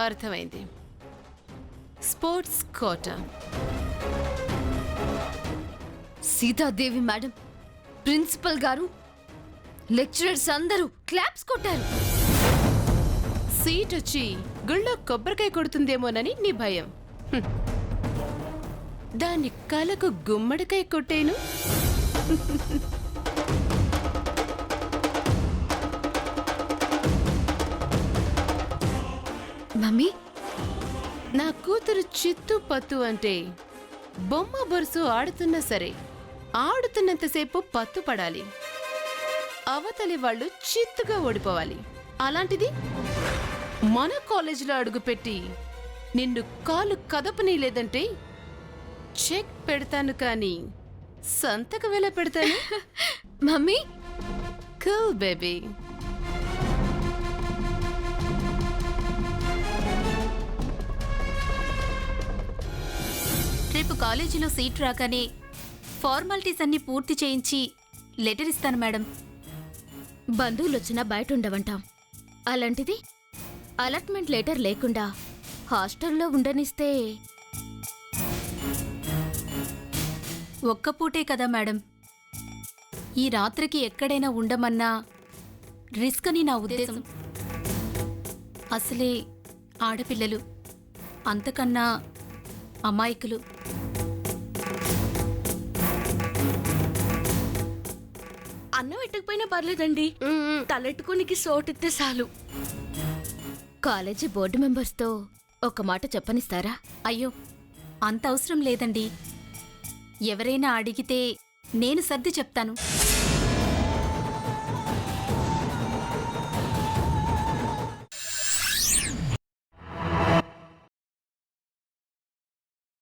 అర్థమైంది. Sports quota. Seethadevi madam, principal గారు, lecturers అందరూ క్లాప్స్ కొట్టారు. సీట్ వచ్చి గుళ్ళో కొబ్బరికాయ కొడుతుందేమోనని నీ భయం. దాని కలకు గుమ్మడికాయ కొట్టేను. మమ్మీ, నా కూతురు చిత్తు పత్తు అంటే బొమ్మ బొరుసు ఆడుతున్నా సరే ఆడుతున్నంతసేపు పత్తు పడాలి, అవతలి వాళ్ళు చిత్తుగా ఓడిపోవాలి. అలాంటిది మన కాలేజీలో అడుగుపెట్టి నిన్ను కాలు కదపని లేదంటే చెక్ పెడతాను, కానీ సంతకం ఎలా పెడతాను? Mummy, cool baby. రేపు కాలేజీలో సీట్ రాగానే ఫార్మాలిటీస్ అన్ని పూర్తి చేయించి లెటర్ ఇస్తాను మేడం. బంధువులు వచ్చినా బయట ఉండవంటాం. అలాంటిది అలాట్మెంట్ లెటర్ లేకుండా హాస్టల్లో ఉండనిస్తే ఒక్క పూటే కదా మేడం. ఈ రాత్రికి ఎక్కడైనా ఉండమన్నా రిస్క్ అని నా ఉద్దేశం. అసలే ఆడపిల్లలు, అంతకన్నా అమాయకులు. అన్నం ఎట్టకపోయినా పర్లేదండి, తలెట్టుకోనికి సోటిస్తే చాలు. కాలేజీ బోర్డు మెంబర్స్తో ఒక మాట చెప్పనిస్తారా? అయ్యో, అంత అవసరం లేదండి. ఎవరైనా అడిగితే నేను సర్ది చెప్తాను.